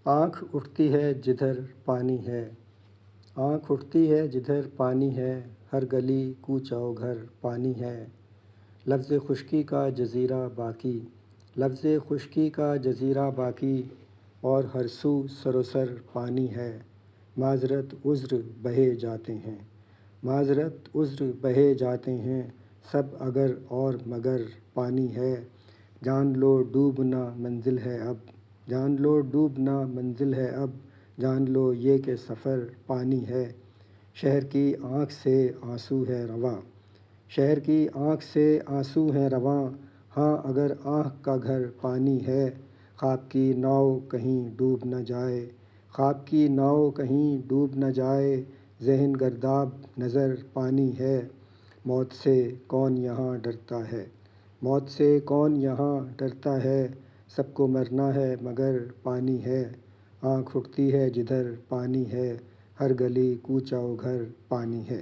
آنکھ اٹھتی ہے جدھر پانی ہے، آنکھ اٹھتی ہے جدھر پانی ہے، ہر گلی کوچہ و گھر پانی ہے۔ لفظ خشکی کا جزیرہ باقی، لفظ خشکی کا جزیرہ باقی، اور ہر سو سروسر پانی ہے۔ معذرت عذر بہے جاتے ہیں، معذرت عذر بہے جاتے ہیں، سب اگر اور مگر پانی ہے۔ جان لو ڈوبنا منزل ہے اب، جان لو ڈوبنا منزل ہے اب، جان لو یہ کہ سفر پانی ہے۔ شہر کی آنکھ سے آنسو ہے رواں، شہر کی آنکھ سے آنسو ہیں رواں، ہاں اگر آنکھ کا گھر پانی ہے۔ خواب کی ناؤ کہیں ڈوب نہ جائے، خواب کی ناؤ کہیں ڈوب نہ جائے، ذہن گرداب نظر پانی ہے۔ موت سے کون یہاں ڈرتا ہے، موت سے کون یہاں ڈرتا ہے، سب کو مرنا ہے مگر پانی ہے۔ آنکھ اٹھتی ہے جدھر پانی ہے، ہر گلی کوچہ و گھر پانی ہے۔